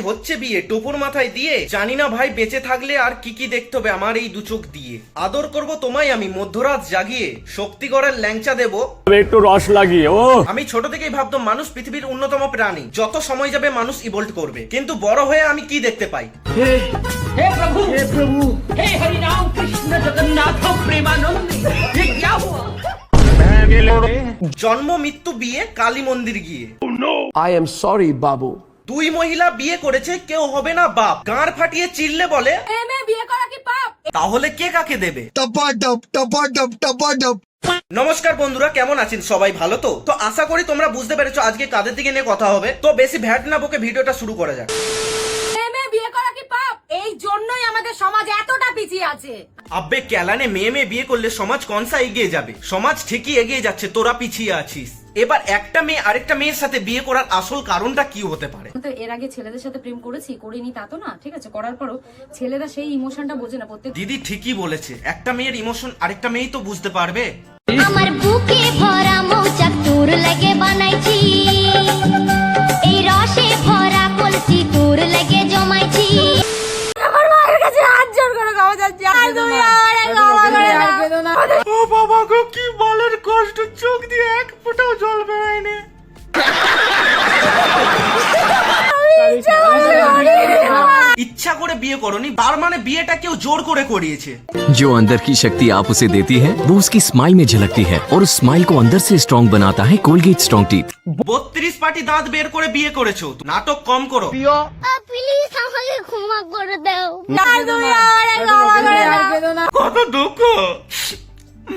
হচ্ছে বিয়ে টোপর মাথায় দিয়ে, জানি না ভাই বেঁচে থাকলে আর কি কি দেখতে হবে আমার এই দু চোখ দিয়ে। আদর করব তোমায় আমি মধ্যরাত জাগিয়ে, শক্তিগড়ের ল্যাংচা দেব একটু রস লাগিয়ে। ও আমি ছোট থেকেই ভাবতাম মানুষ পৃথিবীর অন্যতম প্রাণী, যত সময় যাবে মানুষ ইভলভ করবে, কিন্তু বড় হয়ে আমি কি দেখতে পাই? हे प्रभु हे हरि राम कृष्ण जगन्नाथ प्रेमानंद, ये क्या हुआ? জন্ম মৃত্যু বিয়ে কালী মন্দির গিয়ে। I am sorry, Babu. দুই মহিলা বিয়ে করেছে, কেউ হবে না বাপ, গাঁড় ফাটিয়ে চিল্লে বলে বিয়ে করা কি পাপ? তাহলে কে কাকে দেবে? নমস্কার বন্ধুরা, কেমন আছেন সবাই? ভালো তো? তো আশা করি তোমরা বুঝতে পেরেছো আজকে কাদের দিকে নিয়ে কথা হবে। তো বেশি ভ্যাট না বকে ভিডিওটা শুরু করা যাক। বিয়ে করা কি পাপ? এই জন্যই আমাদের সমাজ এতটা পিছিয়ে আছে। আব্বে ক্যালানে মেয়ে বিয়ে করলে সমাজ কনসা এগিয়ে যাবে? সমাজ ঠিকই এগিয়ে যাচ্ছে, তোরা পিছিয়ে আছিস। এবার একটা মেয়ে আরেকটা মেয়ের সাথে বিয়ে করার আসল কারণটা কি হতে পারে? তো এর আগে ছেলেদের সাথে প্রেম করিনি তা তো না, ঠিক আছে, করার পরও ছেলেরা সেই ইমোশনটা বোঝে না। প্রত্যেক দিদি ঠিকই বলেছে, একটা মেয়ের ইমোশন আরেকটা মেয়েই তো বুঝতে পারবে। আমার বুকে ভরা মৌচাক তোর লাগে বানাইছি, এই রসে ভরা কলসি তোর লাগে জমাইছি। আমার মায়ের কাছে হাত জোর করে গাওয়া যাচ্ছে, আর তুমি আমারে গাওয়া করে না। ও বাবা গো, কি বলের কষ্ট, চোখ দিয়ে এক ফোঁটাও জল বেরোয় না। ইচ্ছা করে বিয়ে করনি তার মানে বিয়েটা কেউ জোর করে করিয়েছে। जो अंदर की शक्ति आप उसे देती है वो उसकी स्माइल में झलकती है और उस स्माइल को अंदर से स्ट्रॉन्ग बनाता है कोलगेट स्ट्रॉन्ग टीथ। 32 পাটি দাঁত বের করে বিয়ে করেছো, নাটক কম করো। প্লিজ আমাকে ক্ষমা করে দাও। আর তুমি আমারে গাওয়া করে না। কত দুঃখ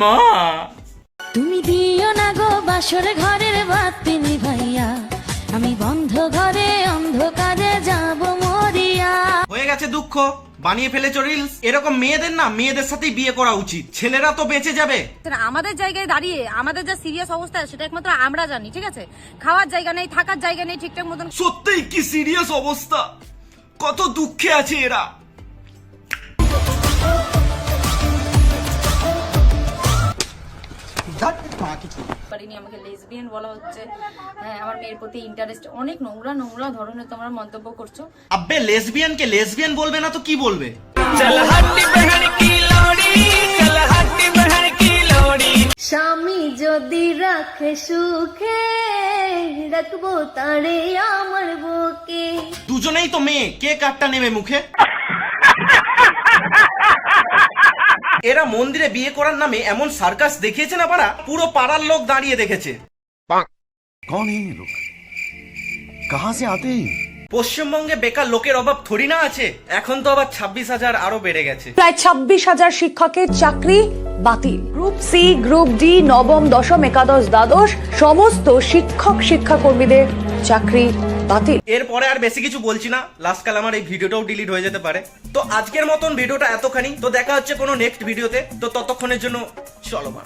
মা। তুমি দিও না গো বাসর ঘরের বাতি নিভাইয়া, আমি বন্ধ ঘরে অন্ধকারে যাব মরিয়া। হয়ে গেছে দুঃখ, বানিয়ে ফেলেছো রিলস। এরকম মেয়েদের না মেয়েদের সাথেই বিয়ে করা উচিত, ছেলেরা তো বেঁচে যাবে। আমাদের জায়গায় দাঁড়িয়ে আমাদের যা সিরিয়াস অবস্থা সেটা একমাত্র আমরা জানি, ঠিক আছে? খাওয়ার জায়গা নেই, থাকার জায়গা নেই ঠিকঠাক মতন। সত্যিই কি সিরিয়াস অবস্থা, কত দুঃখে আছে এরা। পারিনি, আমাকে লেসবিয়ান বলা হচ্ছে। হ্যাঁ, আমার মেয়ের প্রতি ইন্টারেস্ট, অনেক নোংরা নোংরা ধরনের তোমরা মন্তব্য করছো। আব্বে লেসবিয়ানকে লেসবিয়ান বলবে না তো কি বলবে? স্বামী যদি রাখে সুখে, রাখবো তারে আমার বুকে। দুজনেই তো মেয়ে, কে কাটটা নেবে মুখে? এরা মন্দিরে বিয়ে করার নামে এমন সার্কাস দেখিয়েছে না পাড়া, পুরো পাড়ার লোক দাঁড়িয়ে দেখেছে। कौन है ये लोग, कहां से आते हैं? পশ্চিমবঙ্গে বেকার লোকের অভাব থরি না আছে, এখন তো আবার 26,000 আরো বেড়ে গেছে। প্রায় 26,000 শিক্ষকের চাকরি বাতিল। গ্রুপ সি, গ্রুপ ডি, নবম, দশম, একাদশ, দ্বাদশ সমস্ত শিক্ষাকর্মীদের চাকরি বাতিল। এরপরে আর বেশি কিছু বলছি না, লাস্ট কাল আমার এই ভিডিওটাও ডিলিট হয়ে যেতে পারে। তো আজকের মতন ভিডিওটা এতখানি, তো দেখা হচ্ছে কোনো নেক্সট ভিডিওতে। তো ততক্ষণের জন্য চলো মা।